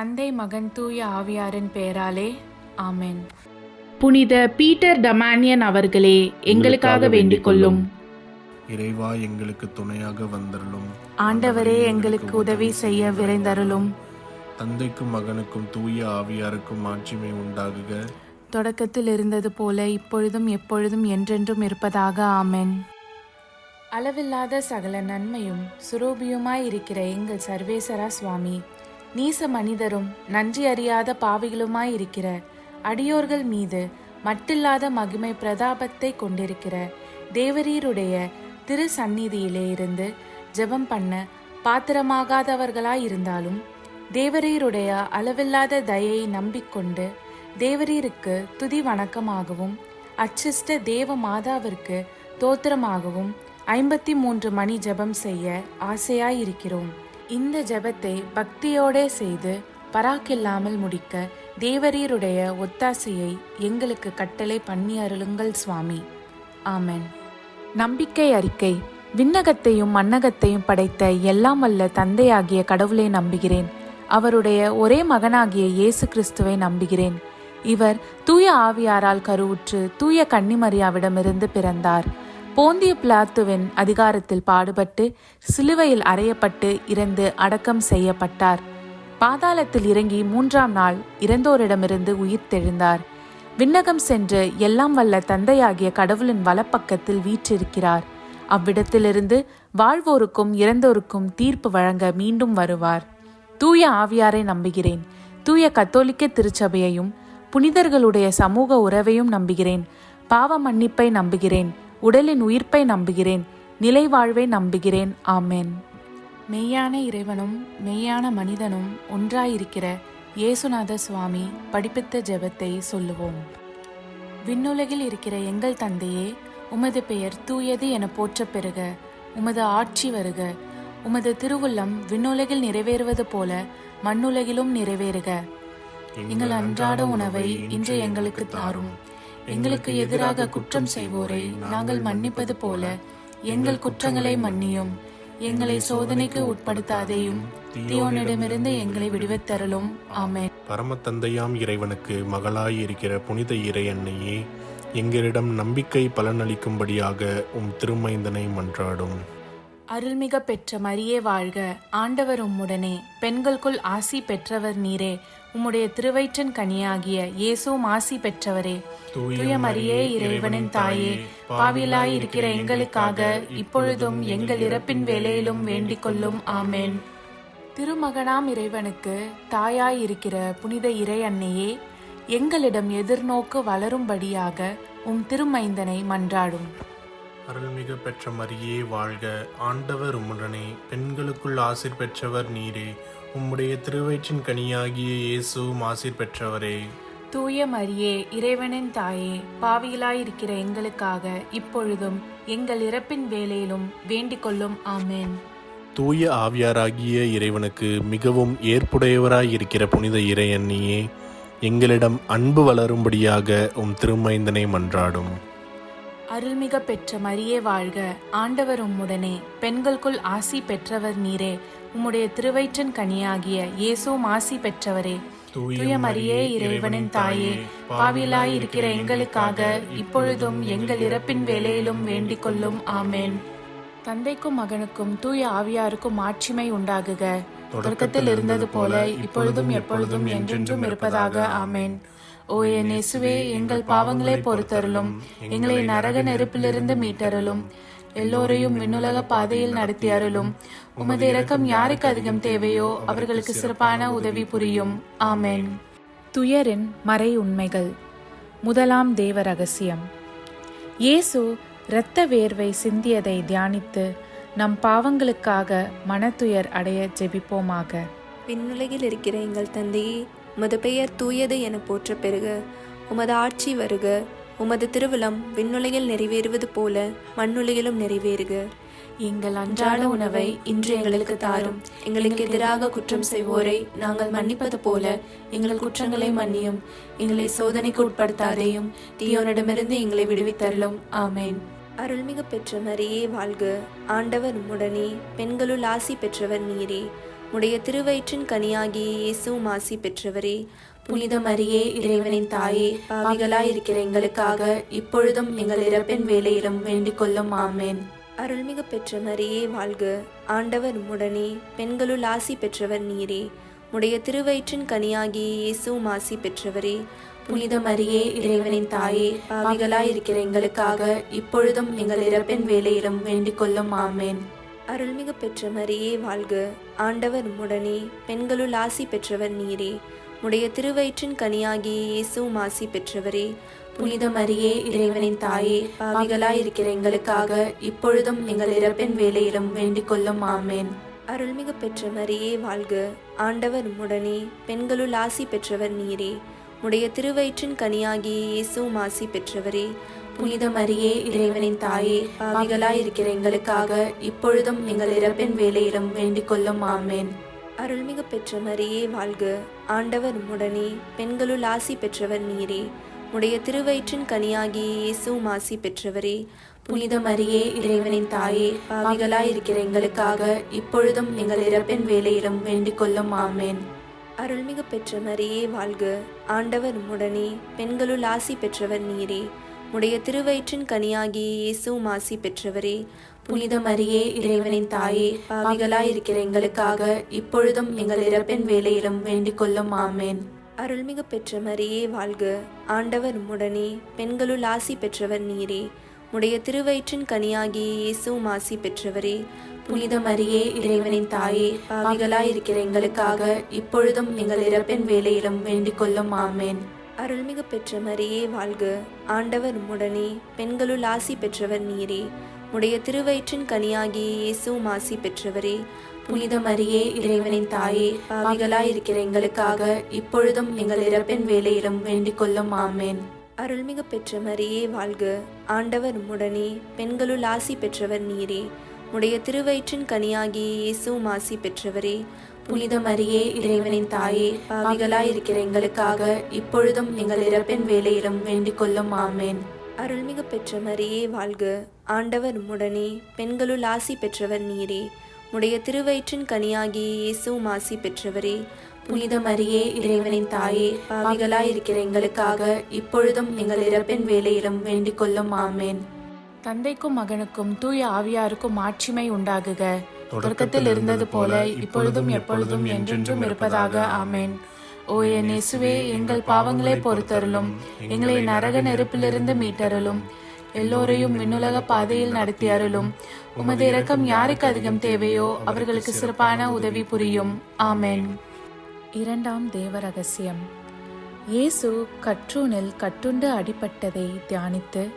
தந்தை மகன் தூய ஆவியாரின் பெயராலே ஆமென். புனித பீட்டர் டமானியன் அவர்களே, எங்களுக்காக வேண்டிக் கொள்ளும். இறைவா, எங்களுக்கு துணையாக வந்தருளும். ஆண்டவரே, எங்களுக்கு உதவி செய்ய விரைந்தருளும். தந்தைக்கும் மகனுக்கும் தூய ஆவியாருக்கும் மாட்சிமை உண்டாகுக. தொடக்கத்தில் இருந்தது போல இப்பொழுதும் எப்பொழுதும் என்றென்றும் இருப்பதாக ஆமென். அளவில்லாத சகல நன்மையும் சுரூபியுமாய் இருக்கிற எங்கள் சர்வேசரா சுவாமி, நீச மனிதரும் நன்றி அறியாத பாவிகளுமாய் இருக்கிற அடியோர்கள் மீது மட்டில்லாத மகிமை பிரதாபத்தை கொண்டிருக்கிற தேவரீருடைய திரு சந்நிதியிலே இருந்து ஜெபம் பண்ண பாத்திரமாகாதவர்களாய் இருந்தாலும் தேவரீருடைய அளவில்லாத தயையை நம்பிக்கொண்டு தேவரீருக்கு துதி வணக்கமாகவும் அச்சிஷ்ட தேவ மாதாவிற்கு தோத்திரமாகவும் 53 மணி ஜெபம் செய்ய ஆசையாயிருக்கிறோம். இந்த ஜெபத்தை பக்தியோடே செய்து பராக்கில்லாமல் முடிக்க தேவரீருடைய ஒத்தாசையை எங்களுக்கு கட்டளை பண்ணி அருளுங்கள் சுவாமி. ஆமென். நம்பிக்கை அறிக்கை. விண்ணகத்தையும் மண்ணகத்தையும் படைத்த எல்லாம் வல்ல தந்தையாகிய கடவுளை நம்புகிறேன். அவருடைய ஒரே மகனாகிய இயேசு கிறிஸ்துவை நம்புகிறேன். இவர் தூய ஆவியாரால் கருவுற்று தூய கன்னிமரியாவிடமிருந்து பிறந்தார். போந்திய பிலாத்துவின் அதிகாரத்தில் பாடுபட்டு சிலுவையில் அறையப்பட்டு இறந்து அடக்கம் செய்யப்பட்டார். பாதாளத்தில் இறங்கி 3ஆம் நாள் இறந்தோரிடமிருந்து உயிர்த்தெழுந்தார். விண்ணகம் சென்று எல்லாம் வல்ல தந்தையாகிய கடவுளின் வலப்பக்கத்தில் வீற்றிருக்கிறார். அவ்விடத்திலிருந்து வாழ்வோருக்கும் இறந்தோருக்கும் தீர்ப்பு வழங்க மீண்டும் வருவார். தூய ஆவியாரை நம்புகிறேன். தூய கத்தோலிக்க திருச்சபையையும் புனிதர்களுடைய சமூக உறவையும் நம்புகிறேன். பாவ மன்னிப்பை நம்புகிறேன். உடலின் உயிர்ப்பை நம்புகிறேன். நிலை வாழ்வை நம்புகிறேன். ஆமென். மெய்யான இறைவனும் மெய்யான மனிதனும் ஒன்றாயிருக்கிற இயேசுநாத சுவாமி படிப்பித்த ஜெபத்தை சொல்லுவோம். விண்ணுலகில் இருக்கிற எங்கள் தந்தையே, உமது பெயர் தூயது என போற்றப் பெறுக. உமது ஆட்சி வருக. உமது திருவுள்ளம் விண்ணுலகில் நிறைவேறுவது போல மண்ணுலகிலும் நிறைவேறுக. எங்கள் அன்றாட உணவை இன்று எங்களுக்கு தாரும். எங்களுக்கு எதிராக குற்றம் செய்வோரை நாங்கள் மன்னிப்பது போல எங்கள் குற்றங்களை மன்னியும். எங்களை சோதனைக்கு உட்படுத்தாதேயும், தீயோனிடமிருந்து எங்களை விடுவித்தருளும். ஆமென். பரம தந்தையாம் இறைவனுக்கு மகளாய் இருக்கிற புனித இறை அன்னையே, எங்களிடம் நம்பிக்கை பலனளிக்கும்படியாக திருமைந்தனை மன்றாடும். அருள்மிக பெற்ற மரியே வாழ்க. ஆண்டவர் உம்முடனே, பெண்களுக்குள் ஆசி பெற்றவர் நீரே. உம்முடைய திருவயிற்றின் கனியாகிய இயேசுவும் ஆசி பெற்றவரே. தூய மரியே, இறைவனின் தாயே, பாவிலாய் இருக்கிற எங்களுக்காக இப்பொழுதும் எங்கள் இறப்பின் வேளையிலும் வேண்டிக் கொள்ளும். ஆமென். திருமகனாம் இறைவனுக்கு தாயாய் இருக்கிற புனித இறை அன்னையே, எங்களிடம் எதிர்நோக்கு வளரும்படியாக திருமைந்தனை மன்றாடும். அருள்மிகு பெற்ற மரியே வாழ்க. ஆண்டவர் உம்முடனே, பெண்களுக்குள் ஆசீர் பெற்றவர் நீரே. உம்முடைய திருவயிற்றின் கனியாகிய இயேசுவும் ஆசீர் பெற்றவரே. தூய மரியே, இறைவனின் தாயே, பாவிகளாயிருக்கிற எங்களுக்காக இப்பொழுதும் எங்கள் இறப்பின் வேளையிலும் வேண்டிக் கொள்ளும். ஆமென். தூய ஆவியாராகிய இறைவனுக்கு மிகவும் ஏற்புடையவராயிருக்கிற புனித இறை அன்னியே, எங்களிடம் அன்பு வளரும்படியாக திருமைந்தனை மன்றாடும். அருள்மிக பெற்ற மரியே வாழ்க. ஆண்டவர் உம்முடனே, பெண்களுக்குள் ஆசி பெற்றவர் நீரே. உம்முடைய திருவயிற்றின் கனியாகிய இயேசுவும் ஆசி பெற்றவரே. தூய மரியே, இறைவனின் தாயே, பாவிலாய் இருக்கிற எங்களுக்காக இப்பொழுதும் எங்கள் இறப்பின் வேளையிலும் வேண்டிக் கொள்ளும். ஆமென். தந்தைக்கும் மகனுக்கும் தூய ஆவியாருக்கும் மாட்சிமை உண்டாகுக. தொடக்கத்தில் இருந்தது போல இப்பொழுதும் எப்பொழுதும் என்றென்றும் இருப்பதாக. ஆமென். ஓ என் இயேசுவே, எங்கள் பாவங்களை பொறுத்தருளும். எங்களை நரக நெருப்பிலிருந்து மீட்டருளும். எல்லோரையும் விண்ணுலக பாதையில் நடத்தி அருளும். உமது இரக்கம் யாருக்கு அதிகம் தேவையோ அவர்களுக்கு சிறப்பான உதவி புரியும். ஆமென். துயரின் மறை உண்மைகள். முதலாம் தேவ ரகசியம். இயேசு இரத்த வேர்வை சிந்தியதை தியானித்து நம் பாவங்களுக்காக மனத்துயர் அடைய ஜெபிப்போமாக. விண்ணுலகில் இருக்கிற எங்கள் தந்தையே, உமது பெயர் தூயது என போற்ற பெறுக. உமது ஆட்சி வருக. உமது திருவுளம் விண்ணுலகில் நிறைவேறுவது போல மண்ணுலகிலும் நிறைவேறுக. எங்கள் அன்றாட உணவை இன்று எங்களுக்கு தாரும். எங்களுக்கு எதிராக குற்றம் செய்வோரை நாங்கள் மன்னிப்பது போல எங்கள் குற்றங்களை மன்னியும். எங்களை சோதனைக்கு உட்படுத்தாதேயும், தீயோனிடமிருந்து எங்களை விடுவித்தருளும். ஆமென். அருள்மிகு பெற்ற மரியே வாழ்க. ஆண்டவர் உம்முடனே, பெண்களுள் ஆசி பெற்றவர் நீரே. உடைய திருவயிற்றின் கனியாகிய இயேசுவும் ஆசி பெற்றவரே. புனித மரியே, இறைவனின் தாயே, பாவிகளாயிருக்கிற எங்களுக்காக இப்பொழுதும் எங்கள் இறப்பின் வேளையிலும் வேண்டிக் கொள்ளும். ஆமேன். அருள்மிகு பெற்ற மரியே வாழ்க. ஆண்டவர் உம்முடனே, பெண்களுள் ஆசி பெற்றவர் நீரே. உடைய திருவயிற்றின் கனியாகிய இயேசுவும் ஆசி பெற்றவரே. புனித மரியே, இறைவனின் தாயே, பாவிகளாயிருக்கிற எங்களுக்காக இப்பொழுதும் எங்கள் இறப்பின் வேளையிலும் வேண்டிக் கொள்ளும். ஆமேன். அருள்மிகு பெற்ற மரியே வாழ்க. ஆண்டவர் உம்முடனே, பெண்களுள் ஆசி பெற்றவர் நீரே. உடைய திருவயிற்றின் கனியாகிய இயேசுவும் ஆசி பெற்றவரே. புனித மரியே, இறைவனின் தாயே, பாவிகளாயிருக்கிற எங்களுக்காக இப்பொழுதும் எங்கள் இறப்பின் வேளையிலும் வேண்டிக் கொள்ளும். ஆமேன். அருள்மிகு பெற்ற மரியே வாழ்க. ஆண்டவர் உம்முடனே, பெண்களுள் ஆசி பெற்றவர் நீரே. உடைய திருவயிற்றின் கனியாகிய இயேசுவும் ஆசி பெற்றவரே. புனித மரியே, இறைவனின் தாயே, பாவிகளாயிருக்கிற எங்களுக்காக இப்பொழுதும் எங்கள் இறப்பின் வேளையிலும் வேண்டிக் கொள்ளும். ஆமேன். அருள்மிகு பெற்ற மரியே வாழ்க. ஆண்டவர் உம்முடனே, பெண்களுள் ஆசி பெற்றவர் நீரே. உடைய திருவயிற்றின் கனியாகிய இயேசுவும் ஆசி பெற்றவரே. புனித மரியே, இறைவனின் தாயே, பாவிகளாயிருக்கிற எங்களுக்காக இப்பொழுதும் எங்கள் இறப்பின் வேளையிலும் வேண்டிக் கொள்ளும். ஆமேன். அருள்மிகு பெற்ற மரியே வாழ்க. ஆண்டவர் உம்முடனே, பெண்களுள் ஆசி பெற்றவர் நீரே. உடைய திருவயிற்றின் கனியாகிய இயேசுவும் ஆசி பெற்றவரே. புனித மரியே, இறைவனின் தாயே, பாவிகளாயிருக்கிற எங்களுக்காக இப்பொழுதும் எங்கள் இறப்பின் வேளையிலும் வேண்டிக் கொள்ளும். ஆமேன். அருள்மிகு பெற்ற மரியே வாழ்க. ஆண்டவர் உம்முடனே, பெண்களுள் ஆசி பெற்றவர் நீரே. உடைய திருவயிற்றின் கனியாகிய இயேசுவும் ஆசி பெற்றவரே. புனித மரியே, இறைவனின் தாயே, பாவிகளாயிருக்கிற எங்களுக்காக இப்பொழுதும் எங்கள் இறப்பின் வேளையிலும் வேண்டிக் கொள்ளும். ஆமேன். அருள்மிகு பெற்ற மரியே வாழ்க. ஆண்டவர் உம்முடனே, பெண்களுள் ஆசி பெற்றவர் நீரே. உடைய திருவயிற்றின் கனியாகிய இயேசுவும் ஆசி பெற்றவரே. புனித மரியே, இறைவனின் தாயே, பாவிகளாயிருக்கிற எங்களுக்காக இப்பொழுதும் எங்கள் இறப்பின் வேளையிலும் வேண்டிக் கொள்ளும். ஆமேன். அருள்மிகு பெற்ற மரியே வாழ்க. ஆண்டவர் உம்முடனே, பெண்களுள் ஆசி பெற்றவர் நீரே. உடைய திருவயிற்றின் கனியாகிய இயேசுவும் ஆசி பெற்றவரே. புனித மரியே, இறைவனின் தாயே, பாவிகளாயிருக்கிற எங்களுக்காக இப்பொழுதும் எங்கள் இறப்பின் வேளையிலும் வேண்டிக் கொள்ளும். ஆமேன். அருள்மிகு பெற்ற மரியே வாழ்க. ஆண்டவர் உம்முடனே, பெண்களுள் ஆசி பெற்றவர் நீரே. உடைய திருவயிற்றின் கனியாகிய இயேசுவும் ஆசி பெற்றவரே. புனித மரியே, இறைவனின் தாயே, பாவிகளாயிருக்கிற எங்களுக்காக இப்பொழுதும் எங்கள் இறப்பின் வேளையிலும் வேண்டிக் கொள்ளும். ஆமேன். தந்தைக்கும் மகனுக்கும் தூய ஆவியாருக்கும் மாட்சிமை உண்டாகுக. தொடக்கத்தில் இருந்தது போல இப்பொழுதும் எப்பொழுதும் என்றென்றும் இருப்பதாக. ஆமேன். ஓ என் இயேசுவே, எங்கள் பாவங்களை பொறுத்தருளும். எங்களை நரக நெருப்பிலிருந்து மீட்டருளும். எல்லோரையும் விண்ணுலக பாதையில் நடத்தி அருளும். உமது இரக்கம் யாருக்கு அதிகம் தேவையோ அவர்களுக்கு சிறப்பான உதவி புரியும். ஆமேன். இரண்டாம் தேவ ரகசியம். இயேசு கற்றூனில் கட்டுண்டு அடிபட்டதை தியானித்து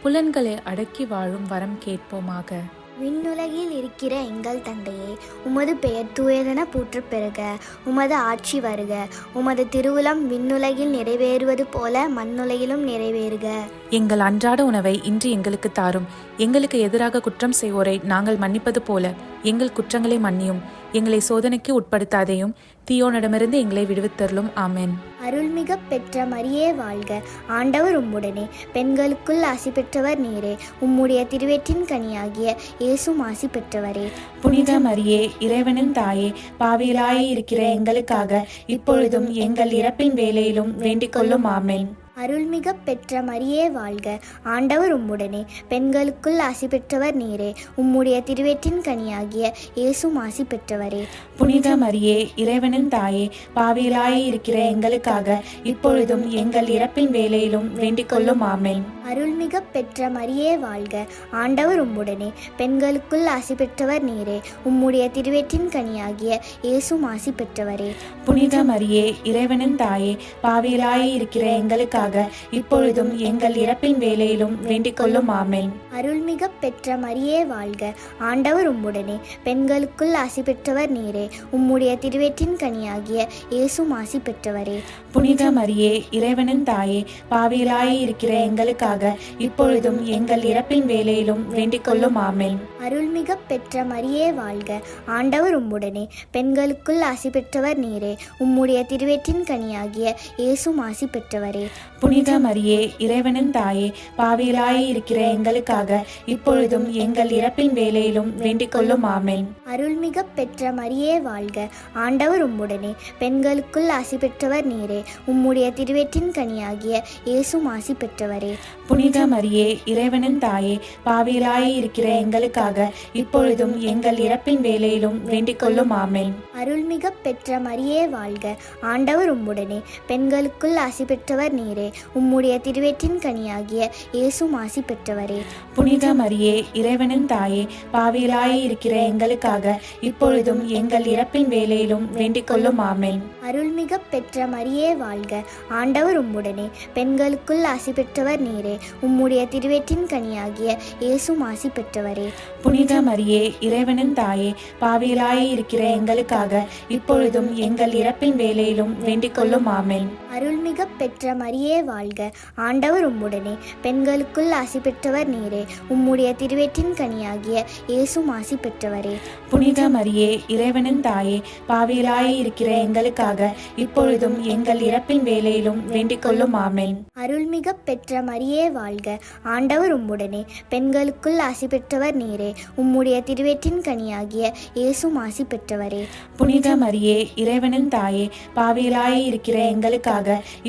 புலன்களை அடக்கி வாழும் வரம் கேட்போமாக. விண்ணுலகில் இருக்கிற எங்கள் தந்தையே, உமது பெயர் தூயதென போற்றப் பெறுக. உமது ஆட்சி வருக. உமது திருவுளம் விண்ணுலகில் நிறைவேறுவது போல மண்ணுலகிலும் நிறைவேறுக. எங்கள் அன்றாட உணவை இன்று எங்களுக்கு தாரும். எங்களுக்கு எதிராக குற்றம் செய்வோரை நாங்கள் மன்னிப்பது போல எங்கள் குற்றங்களை மன்னியும். எங்களை சோதனைக்கு உட்படுத்தாதையும் தீயோனிடமிருந்து எங்களை விடுவித்தருளும். ஆமென். அருள்மிக பெற்ற மரியே வாழ்க. ஆண்டவர் உம்முடனே, பெண்களுக்குள் ஆசி பெற்றவர் நீரே. உம்முடைய திருவயிற்றின் கனியாகிய இயேசுவும் ஆசி பெற்றவரே. புனித மரியே, இறைவனின் தாயே, பாவிகளாய் இருக்கிற எங்களுக்காக இப்பொழுதும் எங்கள் இறப்பின் வேளையிலும் வேண்டிக் கொள்ளும். ஆமென். அருள்மிக பெற்ற மரியே வாழ்க. ஆண்டவர் உம்முடனே, பெண்களுக்குள் ஆசி பெற்றவர் நீரே. உம்முடைய திருவயிற்றின் கனியாகிய இயேசுவும் ஆசி பெற்றவரே. புனித மரியே, இறைவனின் தாயே, பாவிகளாய் இருக்கிற எங்களுக்காக இப்பொழுதும் எங்கள் இறப்பின் வேளையிலும் வேண்டிக் கொள்ளும். ஆமென். அருள்மிக பெற்ற மரியே வாழ்க. ஆண்டவர் உம்முடனே, பெண்களுக்குள் ஆசி பெற்றவர் நீரே. உம்முடைய திருவயிற்றின் கனியாகிய இயேசுவும் ஆசி பெற்றவரே. புனித மரியே, இறைவனின் தாயே, பாவிகளாய் இருக்கிற எங்களுக்காக இப்பொழுதும் எங்கள் இறப்பின் வேளையிலும் வேண்டிக் கொள்ளும். ஆமென். அருள்மிக பெற்ற மரியே வாழ்க. ஆண்டவர் உம்முடனே, பெண்களுக்குள் ஆசி பெற்றவர் நீரே. உம்முடைய திருவயிற்றின் கனியாகிய இயேசுவும் ஆசி பெற்றவரே. புனித மரியே, இறைவனின் தாயே, பாவிகளாய் இருக்கிற எங்களுக்காக இப்பொழுதும் எங்கள் இறப்பின் வேளையிலும் வேண்டிக் கொள்ளும். ஆமென். அருள்மிக பெற்ற மரியே வாழ்க. ஆண்டவர் உம்முடனே, பெண்களுக்குள் ஆசி பெற்றவர் நீரே. உம்முடைய திருவயிற்றின் கனியாகிய இயேசுவும் ஆசி பெற்றவரே. புனித மரியே இறைவனின் தாயே, பாவிகளாய் இருக்கிற எங்களுக்காக இப்பொழுதும் எங்கள் இறப்பின் வேளையிலும் வேண்டிக் கொள்ளும். ஆமென். அருள்மிக பெற்ற மரியே வாழ்க, ஆண்டவர் உம்முடனே, பெண்களுக்குள் ஆசி பெற்றவர் நீரே. உம்முடைய திருவயிற்றின் கனியாகிய இயேசுவும் ஆசி பெற்றவரே. புனித மரியே இறைவனின் தாயே, பாவிகளாய் இருக்கிற எங்களுக்காக இப்பொழுதும் எங்கள் இறப்பின் வேளையிலும் வேண்டிக் கொள்ளும். ஆமென். அருள்மிக பெற்ற மரியே வாழ்க, ஆண்டவர் உம்முடனே, பெண்களுக்குள் ஆசி பெற்றவர் நீரே. உம்முடைய திருவயிற்றின் கனியாகிய இயேசுவும் ஆசி பெற்றவரே. புனித மரியே இறைவனின் தாயே, பாவிகளாய் இருக்கிற எங்களுக்காக இப்பொழுதும் எங்கள் இறப்பின் வேளையிலும் வேண்டிக் கொள்ளும். ஆமென். அருள்மிக பெற்ற மரியே வாழ்க, ஆண்டவர் உம்முடனே, பெண்களுக்குள் ஆசி பெற்றவர் நீரே. உம்முடைய திருவயிற்றின் கனியாகிய இயேசுவும் ஆசி பெற்றவரே. புனித மரியே இறைவனின் தாயே, பாவிகளாய் இருக்கிற எங்களுக்காக இப்பொழுதும் எங்கள் இறப்பின் வேளையிலும் வேண்டிக் கொள்ளும். ஆமென். அருள்மிக பெற்ற மரியே வாழ்க, ஆண்டவர் உம்முடனே, பெண்களுக்குள் ஆசி பெற்றவர் நீரே. உம்முடைய திருவயிற்றின் கனியாகிய இயேசுவும் ஆசி பெற்றவரே. புனித மரியே இறைவனின் தாயே, பாவிகளாய் இருக்கிற எங்களுக்காக இப்பொழுதும் எங்கள் இறப்பின் வேளையிலும் வேண்டிக் கொள்ளும். ஆமென். அருள்மிக பெற்ற மரியே வாழ்க, ஆண்டவர் உம்முடனே, பெண்களுக்குள் ஆசி பெற்றவர் நீரே. உம்முடைய திருவயிற்றின் கனியாகிய இயேசுவும் ஆசி பெற்றவரே. புனித மரியே இறைவனின் தாயே, பாவிகளாய் இருக்கிற எங்களுக்காக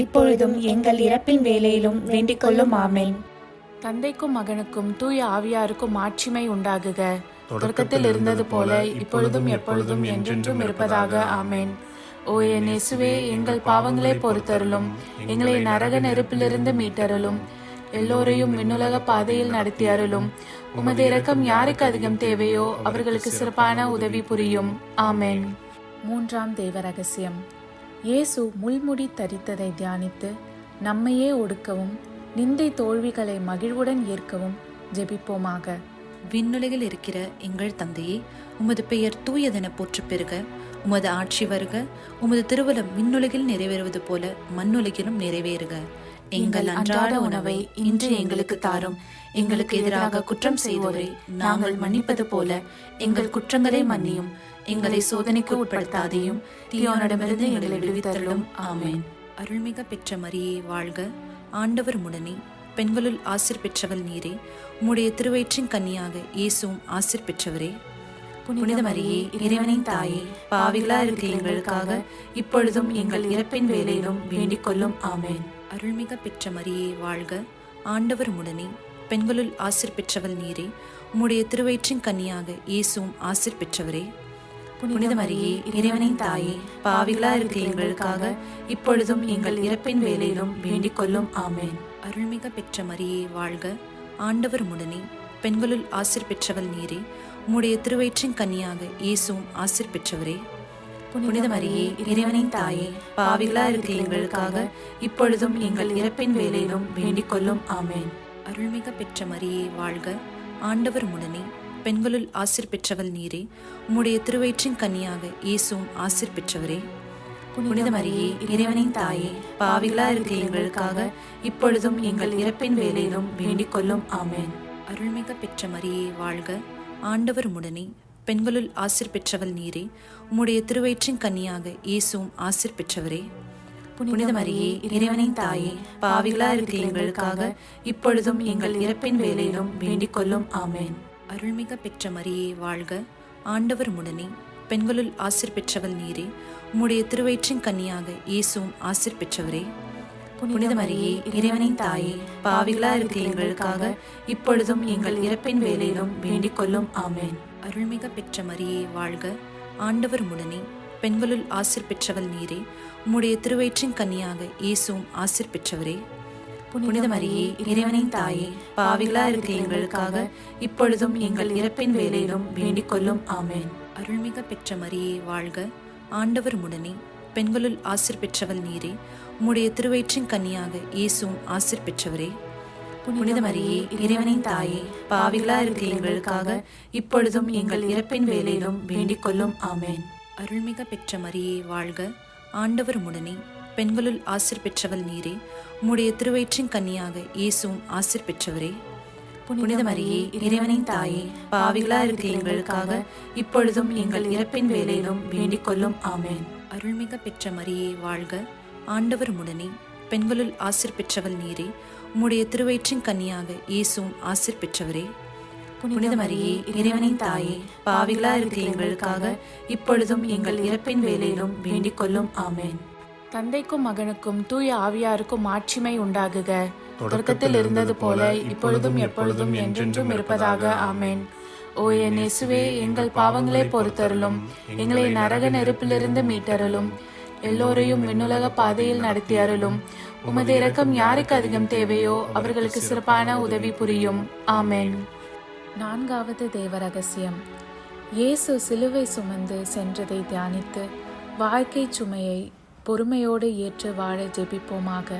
இப்பொழுதும் எங்கள் இறப்பின் வேளையிலும் வேண்டிக் கொள்ளும். ஆமென். தந்தைக்கும் மகனுக்கும் தூய ஆவியாருக்கும் ஆட்சிமை உண்டாகுக. தொடக்கத்தில் இருந்தது போல இப்பொழுதும் எப்பொழுதும் என்றென்றும் இருப்பதாக. ஆமென். ஓ என் இயேசுவே, எங்கள் பாவங்களை பொறுத்தருளும், எங்களை நரக நெருப்பிலிருந்து மீட்டருளும், எல்லோரையும் விண்ணுலக பாதையில் நடத்தி அருளும். உமது இரக்கம் யாருக்கு அதிகம் தேவையோ அவர்களுக்கு சிறப்பான உதவி புரியும். ஆமென். மூன்றாம் தேவ ரகசியம். இயேசு முள்முடி தரித்ததை தியானித்து நம்மையே ஒடுக்கவும் நிந்தை தோல்விகளை மகிழ்வுடன் ஏற்கவும் ஜெபிப்போமாக. விண்ணுலகில் இருக்கிற எங்கள் தந்தையே, உமது பெயர் தூயதென போற்றப் பெறுக. உமது ஆட்சி வருக. உமது திருவுளம் விண்ணுலகில் நிறைவேறுவது போல மண்ணுலகிலும் நிறைவேறுக. எங்கள் அன்றாட உணவை இன்று எங்களுக்கு தாரும். எங்களுக்கு எதிராக குற்றம் செய்வோரை நாங்கள் மன்னிப்பது போல எங்கள் குற்றங்களை மன்னியும். எங்களை சோதனைக்கு உட்படுத்தாதையும் தீயோனிடமிருந்து எங்களை விடுவித்தருளும். ஆமென். அருள்மிக பெற்ற மரியே வாழ்க, ஆண்டவர் உம்முடனே, பெண்களுள் ஆசீர் பெற்றவள் நீரே. உம்முடைய திருவயிற்றின் கன்னியாக இயேசுவும் ஆசீர் பெற்றவரே. புனித மரியே இறைவனின் தாயே, பாவிகளா இருக்கிற எங்களுக்காக இப்பொழுதும் எங்கள் இறப்பின் வேளையிலும் வேண்டிக் கொள்ளும். ஆமென். அருள்மிக பெற்ற மரியே வாழ்க, ஆண்டவர் உம்முடனே, பெண்களுள் ஆசீர் பெற்றவள் நீரே. உம்முடைய திருவயிற்றின் கன்னியாக இயேசுவும் ஆசீர் பெற்றவரே. புனித மரியே இறைவனின் தாயே, பாவிகளா இருக்கிற எங்களுக்காக இப்பொழுதும் எங்கள் இறப்பின் வேளையிலும் வேண்டிக் கொள்ளும். ஆமென். அருள்மிக பெற்ற மரியே வாழ்க, ஆண்டவர் உம்முடனே, பெண்களுள் ஆசீர் பெற்றவள் நீரே. உம்முடைய திருவயிற்றின் கன்னியாக இயேசுவும் ஆசீர் பெற்றவரே. புனித மரியே இறைவனின் தாயே, பாவிகளா இருக்கிற எங்களுக்காக இப்பொழுதும் எங்கள் இறப்பின் வேளையிலும் வேண்டிக் கொள்ளும். ஆமென். அருள்மிக பெற்ற மரியே வாழ்க, ஆண்டவர் உம்முடனே, பெண்களுள் ஆசீர் பெற்றவள் நீரே. உம்முடைய திருவயிற்றின் கன்னியாக இயேசுவும் ஆசீர் பெற்றவரே. புனித மரியே இறைவனின் தாயே, பாவிகளா இருக்கிற எங்களுக்காக இப்பொழுதும் எங்கள் இறப்பின் வேளையிலும் வேண்டிக் கொள்ளும். ஆமென். அருள்மிக பெற்ற மரியே வாழ்க, ஆண்டவர் உம்முடனே, பெண்களுள் ஆசீர் பெற்றவள் நீரே. உம்முடைய திருவயிற்றின் கன்னியாக இயேசுவும் ஆசீர் பெற்றவரே. புனித மரியே இறைவனின் தாயே, பாவிகளா இருக்கிற எங்களுக்காக இப்பொழுதும் எங்கள் இறப்பின் வேளையிலும் வேண்டிக் கொள்ளும். ஆமென். அருள்மிக பெற்ற மரியே வாழ்க, ஆண்டவர் உம்முடனே, பெண்களுள் ஆசீர் பெற்றவள் நீரே. உம்முடைய திருவயிற்றின் கன்னியாக இயேசுவும் ஆசீர் பெற்றவரே. புனித மரியே இறைவனின் தாயே, பாவிகளா இருக்கிற எங்களுக்காக இப்பொழுதும் எங்கள் இறப்பின் வேளையிலும் வேண்டிக் கொள்ளும். ஆமென். அருள்மிக பெற்ற மரியே வாழ்க, ஆண்டவர் உம்முடனே, பெண்களுள் ஆசீர் பெற்றவள் நீரே. உம்முடைய திருவயிற்றின் கன்னியாக இயேசுவும் ஆசீர் பெற்றவரே. புனித மரியே இறைவனின் தாயே, பாவிகளா இருக்கிற எங்களுக்காக இப்பொழுதும் எங்கள் இறப்பின் வேளையிலும் வேண்டிக் கொள்ளும். ஆமென். அருள்மிக பெற்ற மரியே வாழ்க, ஆண்டவர் உம்முடனே, பெண்களுள் ஆசீர் பெற்றவள் நீரே. உம்முடைய திருவயிற்றின் கன்னியாக இயேசுவும் ஆசீர் பெற்றவரே. புனித மரியே இறைவனின் தாயே, பாவிகளா இருக்கிற எங்களுக்காக இப்பொழுதும் எங்கள் இறப்பின் வேளையிலும் வேண்டிக் கொள்ளும். ஆமென். அருள்மிக பெற்ற மரியே வாழ்க, ஆண்டவர் உம்முடனே, பெண்களுள் ஆசீர் பெற்றவள் நீரே. உம்முடைய திருவயிற்றின் கன்னியாக இயேசுவும் ஆசீர் பெற்றவரே. புனித மரியே இறைவனின் தாயே, பாவிகளா இருக்கிற எங்களுக்காக இப்பொழுதும் எங்கள் இறப்பின் வேளையிலும் வேண்டிக் கொள்ளும். ஆமென். அருள்மிக பெற்ற மரியே வாழ்க, ஆண்டவர் உம்முடனே, பெண்களுள் ஆசீர் பெற்றவள் நீரே. உம்முடைய திருவயிற்றின் கன்னியாக இயேசுவும் ஆசீர் பெற்றவரே. புனித மரியே, இறைவனின் தாயே, பாவிகளா இருக்கிற எங்களுக்காக இப்பொழுதும் எங்கள் இறப்பின் வேளையிலும் வேண்டிக் கொள்ளும். ஆமென். தந்தைக்கும் மகனுக்கும் தூய ஆவியாருக்கும் மாட்சிமை உண்டாகுக. தொடக்கத்தில் இருந்தது போல இப்பொழுதும் எப்பொழுதும் என்றென்றும் இருப்பதாக. ஆமென். ஓ என் இயேசுவே, எங்கள் பாவங்களை பொறுத்தருளும், எங்களை நரக நெருப்பிலிருந்து மீட்டருளும், எல்லோரையும் விண்ணுலக பாதையில் நடத்தி அருளும். உமது இரக்கம் யாருக்கு அதிகம் தேவையோ அவர்களுக்கு சிறப்பான உதவி புரியும். ஆமென். 4வது தேவ ரகசியம். இயேசு சிலுவை சுமந்து சென்றதை தியானித்து வாழ்க்கை சுமையை பொறுமையோடு ஏற்று வாழ ஜெபிப்போமாக.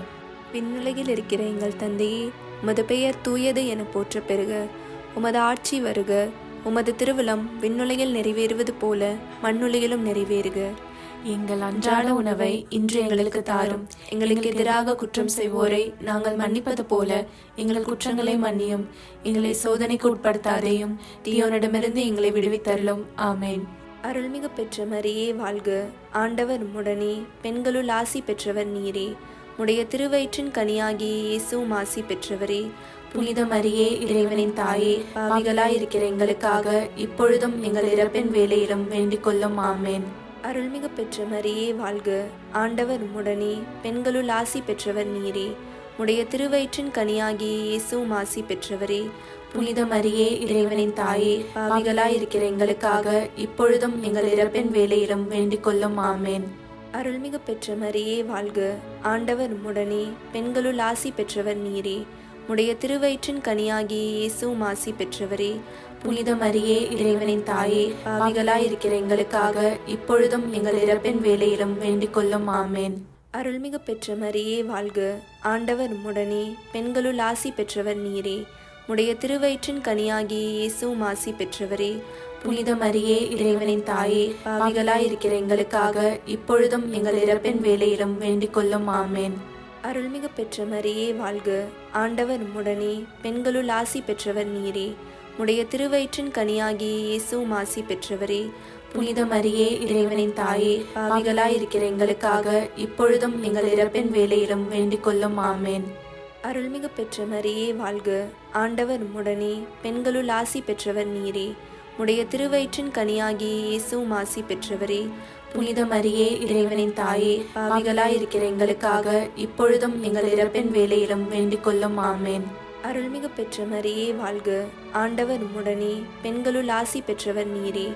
விண்ணுலகில் இருக்கிற எங்கள் தந்தையே, உமது பெயர் தூயது என போற்ற பெறுக. உமது ஆட்சி வருக. உமது திருவிழம் விண்ணுலகில் நிறைவேறுவது போல மண்ணுலகிலும் நிறைவேறுக. எங்கள் அன்றாட உணவை இன்று எங்களுக்கு தாரும். எங்களுக்கு எதிராக குற்றம் செய்வோரை நாங்கள் மன்னிப்பது போல எங்கள் குற்றங்களை மன்னியும். எங்களை சோதனைக்கு உட்படுத்தாதேயும், தீயோனிடமிருந்து எங்களை விடுவித்தருளும். ஆமென். அருள்மிகு பெற்ற மரியே வாழ்க. ஆண்டவர் உம்முடனே, பெண்களுள் ஆசி பெற்றவர் நீரே. உடைய திருவயிற்றின் கனியாகிய இயேசுவும் ஆசி பெற்றவரே. புனித மரியே, இறைவனின் தாயே, பாவிகளாயிருக்கிற எங்களுக்காக இப்பொழுதும் எங்கள் இறப்பின் வேளையிலும் வேண்டிக் கொள்ளும். ஆமென். அருள்மிகு பெற்ற மரியே வாழ்க. ஆண்டவர் உம்முடனே, பெண்களுள் ஆசி பெற்றவர் நீரே. உடைய திருவயிற்றின் கனியாகிய இயேசுவும் ஆசி பெற்றவரே. புனித மரியே, இறைவனின் தாயே, பாவிகளாயிருக்கிற எங்களுக்காக இப்பொழுதும் எங்கள் இறப்பின் வேளையிலும் வேண்டிக் கொள்ளும். ஆமென். அருள்மிகு பெற்ற மரியே வாழ்க. ஆண்டவர் உம்முடனே, பெண்களுள் ஆசி பெற்றவர் நீரே. உடைய திருவயிற்றின் கனியாகிய இயேசுவும் ஆசி பெற்றவரே. புனித மரியே, இறைவனின் தாயே, பாவிகளாயிருக்கிற எங்களுக்காக இப்பொழுதும் எங்கள் இறப்பின் வேளையிலும் வேண்டிக் கொள்ளும். ஆமென். அருள்மிகு பெற்ற மரியே வாழ்க. ஆண்டவர் உம்முடனே, பெண்களுள் ஆசி பெற்றவர் நீரே. உடைய திருவயிற்றின் கனியாகிய இயேசுவும் ஆசி பெற்றவரே. புனித மரியே, இறைவனின் தாயே, பாவிகளாயிருக்கிற எங்களுக்காக இப்பொழுதும் எங்கள் இறப்பின் வேளையிலும் வேண்டிக் கொள்ளும். ஆமென். அருள்மிகு பெற்ற மரியே வாழ்க. ஆண்டவர் உம்முடனே, பெண்களுள் ஆசி பெற்றவர் நீரே. உடைய திருவயிற்றின் கனியாகிய இயேசுவும் ஆசி பெற்றவரே. புனித மரியே, இறைவனின் தாயே, பாவிகளாயிருக்கிற எங்களுக்காக இப்பொழுதும் எங்கள் இறப்பின் வேளையிலும் வேண்டிக் கொள்ளும். ஆமென். அருள்மிகு பெற்ற மரியே வாழ்க. ஆண்டவர் உம்முடனே, பெண்களுள் ஆசி பெற்றவர் நீரே. உடைய திருவயிற்றின் கனியாகிய இயேசுவும் ஆசி பெற்றவரே. புனித மரியே, இறைவனின் தாயே, பாவிகளாயிருக்கிற எங்களுக்காக இப்பொழுதும் எங்கள் இறப்பின் வேளையிலும் வேண்டிக் கொள்ளும். ஆமென். அருள்மிகு பெற்ற மரியே வாழ்க. ஆண்டவர் உம்முடனே, பெண்களுள் ஆசி பெற்றவர் நீரே.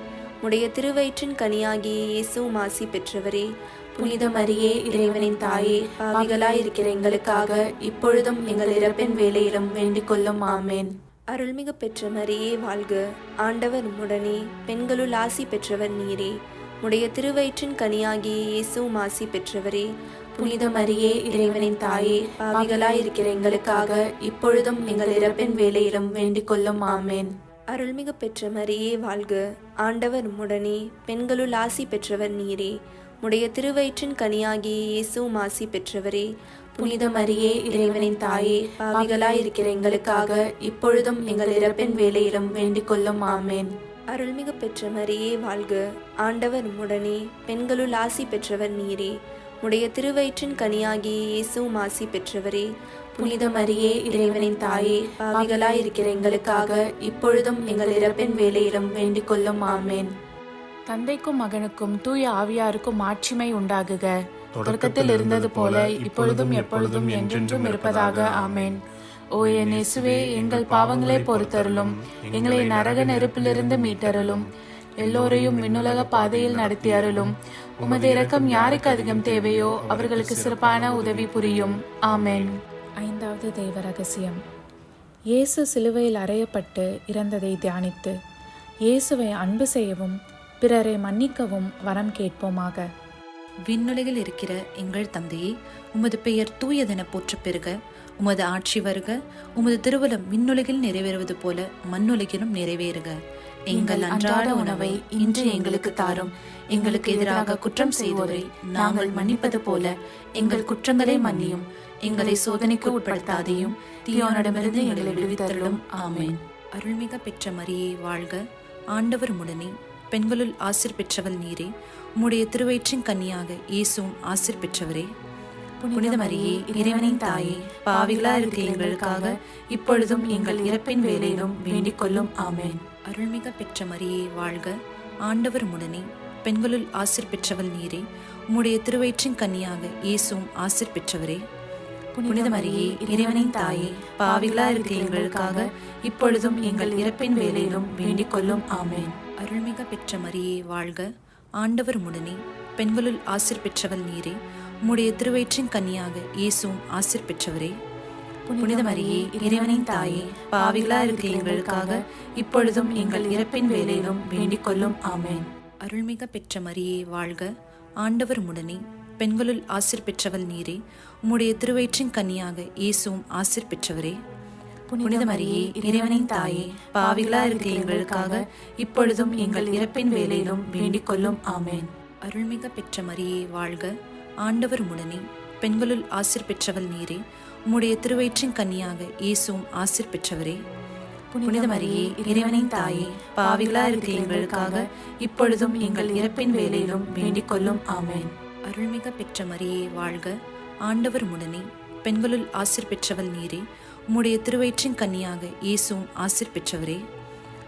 உடைய திருவயிற்றின் கனியாகிய இயேசுவும் ஆசி பெற்றவரே. புனித மரியே, இறைவனின் தாயே, பாவிகளாயிருக்கிற எங்களுக்காக இப்பொழுதும் எங்கள் இறப்பின் வேளையிலும் வேண்டிக் கொள்ளும். ஆமென். அருள்மிகு பெற்ற மரியே வாழ்க. ஆண்டவர் உம்முடனே, பெண்களுள் ஆசி பெற்றவர் நீரே. உடைய திருவயிற்றின் கனியாகிய இயேசுவும் ஆசி பெற்றவரே. புனித மரியே, இறைவனின் தாயே, பாவிகளாயிருக்கிற எங்களுக்காக இப்பொழுதும் எங்கள் இறப்பின் வேளையிலும் வேண்டிக் கொள்ளும். ஆமென். அருள்மிகு பெற்ற மரியே வாழ்க. ஆண்டவர் உம்முடனே, பெண்களுள் ஆசி பெற்றவர் நீரே. உடைய திருவயிற்றின் கனியாகிய இயேசுவும் ஆசி பெற்றவரே. புனித மரியே, இறைவனின் தாயே, பாவிகளாயிருக்கிற எங்களுக்காக இப்பொழுதும் எங்கள் இறப்பின் வேளையிலும் வேண்டிக் கொள்ளும். ஆமென். அருள்மிகு பெற்ற மரியே வாழ்க. ஆண்டவர் உம்முடனே, பெண்களுள் ஆசி பெற்றவர் நீரே. உடைய திருவயிற்றின் கனியாகிய இயேசுவும் ஆசி பெற்றவரே. புனித மரியே, இறைவனின் தாயே, பாவிகளாயிருக்கிற எங்களுக்காக இப்பொழுதும் எங்கள் இறப்பின் வேளையிலும் வேண்டிக் கொள்ளும். ஆமென். தந்தைக்கும் மகனுக்கும் தூய ஆவியாருக்கும் மாட்சிமை உண்டாகுக. தொடக்கத்தில் இருந்தது போல இப்பொழுதும் எப்பொழுதும் என்றென்றும் இருப்பதாக. ஆமென். ஓ என் இயேசுவே, எங்கள் பாவங்களை பொறுத்தருளும், எங்களை நரக நெருப்பிலிருந்து மீட்டருளும், எல்லோரையும் விண்ணுலக பாதையில் நடத்தி அருளும். உமது இரக்கம் யாருக்கு அதிகம் தேவையோ அவர்களுக்கு சிறப்பான உதவி புரியும். ஆமென். 5வது தெய்வ ரகசியம். இயேசு சிலுவையில் அறையப்பட்டு இறந்ததை தியானித்து இயேசுவை அன்பு செய்யவும் பிறரை மன்னிக்கவும் வரம் கேட்போமாக. விண்ணுலகில் இருக்கிற எங்கள் தந்தையே, உமது பெயர் தூயதென போற்ற பெறுக. உமது ஆட்சி வருக. உமது திருவுளம் விண்ணுலகில் நிறைவேறுவது போல மண்ணுலகிலும் நிறைவேறுக. எங்கள் அன்றாட உணவை இன்று எங்களுக்கு தாரும். எங்களுக்கு எதிராக குற்றம் செய்வோரை நாங்கள் மன்னிப்பது போல எங்கள் குற்றங்களை மன்னியும். எங்களை சோதனைக்கு உட்படுத்தாதையும், தீயோனிடமிருந்து எங்களை விடுவித்தருளும். ஆமென். அருள்மிக பெற்ற மரியே வாழ்க. ஆண்டவர் உம்முடனே, பெண்களுள் ஆசீர் பெற்றவள் நீரே. உம்முடைய திருவயிற்றின் கன்னியாக இயேசுவும் ஆசீர் பெற்றவரே. புனித மரியே இறைவனின் தாயே, பாவிகளா இருக்கிற எங்களுக்காக இப்பொழுதும் எங்கள் இறப்பின் வேளையிலும் வேண்டிக் கொள்ளும். ஆமென். அருள்மிக பெற்ற மரியே வாழ்க, ஆண்டவர் உடனே, பெண்களுள் ஆசீர் பெற்றவள் நீரே. உம்முடைய திருவயிற்றின் கன்னியாக இயேசுவும் ஆசீர் பெற்றவரே. புனித மரியே இறைவனின் தாயே, பாவிகளா இருக்கிற எங்களுக்காக இப்பொழுதும் எங்கள் இறப்பின் வேளையிலும் வேண்டிக் கொள்ளும். ஆமென். அருள்மிக பெற்ற மரியே வாழ்க, ஆண்டவர் உடனே, பெண்களுள் ஆசீர் பெற்றவள் நீரே. உம்முடைய திருவயிற்றின் கன்னியாக இயேசுவும் ஆசீர் பெற்றவரே. புனித மரியே இறைவனின் தாயே, பாவிகளா இருக்கிற எங்களுக்காக இப்பொழுதும் எங்கள் இறப்பின் வேளையிலும் வேண்டிக் கொள்ளும். ஆமென். அருள்மிக பெற்ற மரியே வாழ்க, ஆண்டவர் உடனே, பெண்களுள் ஆசீர் பெற்றவள் நீரே. உம்முடைய திருவயிற்றின் கன்னியாக இயேசுவும் ஆசீர் பெற்றவரே. புனித மரியே இறைவனின் தாயே, பாவிகளா இருக்கிற எங்களுக்காக இப்பொழுதும் எங்கள் இறப்பின் வேளையிலும் வேண்டிக் கொள்ளும். ஆமென். அருள்மிக பெற்ற மரியே வாழ்க, ஆண்டவர் உடனே, பெண்களுள் ஆசீர் பெற்றவள் நீரே. உம்முடைய திருவயிற்றின் கன்னியாக இயேசுவும் ஆசீர் பெற்றவரே. புனித மரியே இறைவனின் தாயே, பாவிகளா இருக்கிற எங்களுக்காக இப்பொழுதும் எங்கள் இறப்பின் வேளையிலும் வேண்டிக் கொள்ளும். ஆமென். அருள்மிக பெற்ற மரியே வாழ்க, ஆண்டவர் உடனே, பெண்களுள் ஆசீர் பெற்றவள் நீரே. உம்முடைய திருவயிற்றின் கன்னியாக இயேசுவும் ஆசீர் பெற்றவரே.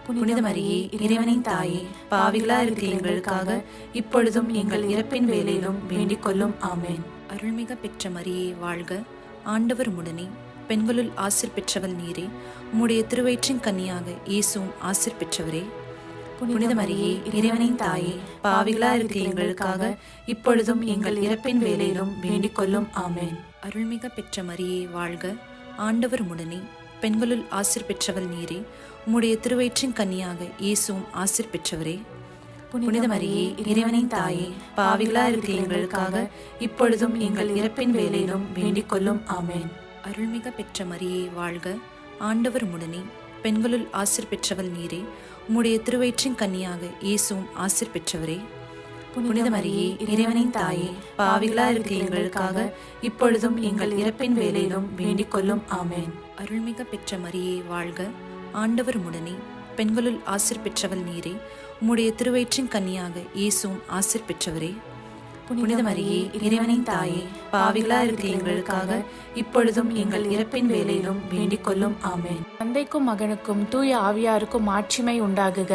புனித மரியே இறைவனின் தாயே, பாவிகளா இருக்கிற எங்களுக்காக இப்பொழுதும் எங்கள் இறப்பின் வேளையிலும் வேண்டிக் கொள்ளும். ஆமென். அருள்மிக பெற்ற மரியே வாழ்க, ஆண்டவர் உடனே, பெண்களுள் ஆசீர் பெற்றவள் நீரே. உம்முடைய திருவயிற்றின் கன்னியாக இயேசுவும் ஆசீர் பெற்றவரே. புனித மரியே இறைவனின் தாயே, பாவிகளா இருக்கிற எங்களுக்காக இப்பொழுதும் எங்கள் இறப்பின் வேளையிலும் வேண்டிக் கொள்ளும். ஆமென். அருள்மிக பெற்ற மரியே வாழ்க, ஆண்டவர் உடனே, பெண்களுள் ஆசீர் பெற்றவள் நீரே. உம்முடைய திருவயிற்றின் கன்னியாக இயேசுவும் ஆசீர் பெற்றவரே. புனித மரியே இறைவனின் தாயே, பாவிகளா இருக்கிற எங்களுக்காக இப்பொழுதும் எங்கள் இறப்பின் வேளையிலும் வேண்டிக் கொள்ளும். ஆமென். அருள்மிக பெற்ற மரியே வாழ்க, ஆண்டவர் உடனே, பெண்களுள் ஆசீர் பெற்றவள் நீரே. உம்முடைய திருவயிற்றின் கன்னியாக இயேசுவும் ஆசீர் பெற்றவரே. புனித மரியே இறைவனின் தாயே, பாவிகளா இருக்கிற எங்களுக்காக இப்பொழுதும் எங்கள் இறப்பின் வேளையிலும் வேண்டிக் கொள்ளும். ஆமென். அருள்மிக பெற்ற மரியே வாழ்க, ஆண்டவர் உடனே, பெண்களுள் ஆசீர் பெற்றவள் நீரே. உம்முடைய திருவயிற்றின் கன்னியாக இயேசுவும் ஆசீர் பெற்றவரே. புனித மரியே இறைவனின் தாயே, பாவிகளா இருக்கிற எங்களுக்காக இப்பொழுதும் எங்கள் இறப்பின் வேளையிலும் வேண்டிக் கொள்ளும். ஆமென். தந்தைக்கும் மகனுக்கும் தூய ஆவியாருக்கும் மாட்சிமை உண்டாகுக.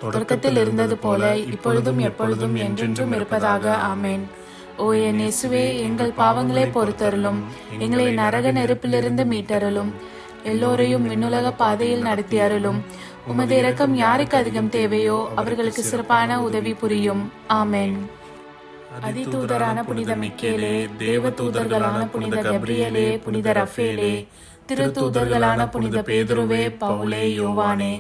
தொடக்கத்தில் இருந்தது போல இப்பொழுதும் எப்பொழுதும் என்றென்றும் இருப்பதாக. ஆமென். ஓ என் இயேசுவே, எங்கள் பாவங்களை பொறுத்தருளும், எங்களை நரக நெருப்பிலிருந்து மீட்டருளும், எல்லோரையும் விண்ணுலக பாதையில் நடத்தி அருளும். உமது இரக்கம் யாருக்கு அதிகம் தேவையோ அவர்களுக்கு சிறப்பான உதவி புரியும். ஆமென். அதிதூதரான புனித மிக்கேலே, தேவ தூதர்களான புனித கப்ரியேலே, புனித ரஃபேலே, திருத்தூதர்களான புனித பேதுருவே, பவுலே, யோவானே,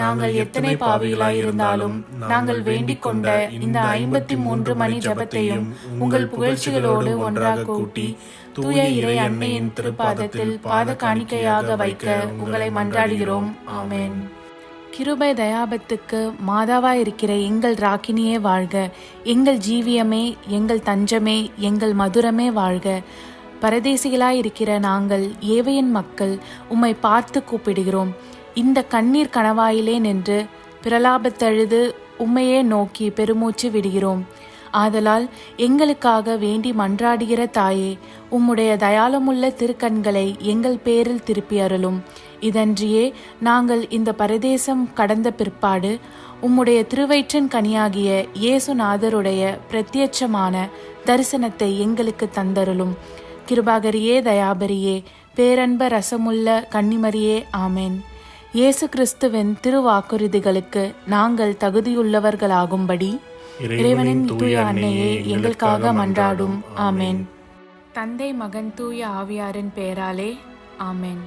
நாங்கள் எத்தனை பாவிகளாய் இருந்தாலும் நாங்கள் வேண்டிக் கொண்ட இந்த 53 மணி ஜபத்தையும் உங்கள் புகழ்ச்சிகளோடு ஒன்றாக கூட்டி தூய இறை அன்னையின் திருப்பாதத்தில் பாத காணிக்கையாக வைக்க உங்களை மன்றாடுகிறோம். ஆமென். கிருபை தயாபத்துக்கு மாதாவாய் இருக்கிற எங்கள் ராக்கினியே வாழ்க. எங்கள் ஜீவியமே, எங்கள் தஞ்சமே, எங்கள் மதுரமே வாழ்க. பரதேசிகளாய் இருக்கிற நாங்கள் ஏவையின் மக்கள் உம்மை பார்த்து கூப்பிடுகிறோம். இந்த கண்ணீர் கணவாயிலே நின்று பிரலாபத்தழுது உம்மையே நோக்கி பெருமூச்சு விடுகிறோம். ஆதலால் எங்களுக்காக வேண்டி மன்றாடுகிற தாயே, உம்முடைய தயாளமுள்ள திருக்கண்களை எங்கள் பேரில் திருப்பி அருளும். இதன்றியே நாங்கள் இந்த பரதேசம் கடந்த பிற்பாடு உம்முடைய திருவயிற்றின் கனியாகிய இயேசுநாதருடைய பிரத்யட்சமான தரிசனத்தை எங்களுக்கு தந்தருளும். கிருபாகரியே, தயாபரியே, பேரன்ப ரசமுள்ள கன்னிமரியே, ஆமென். இயேசு கிறிஸ்துவின் திருவாக்குறுதிகளுக்கு நாங்கள் தகுதியுள்ளவர்களாகும்படி இறைவனின் தூய அன்னையே எங்களுக்காக மன்றாடும். ஆமென். தந்தை, மகன், தூய ஆவியாரின் பெயராலே. ஆமென்.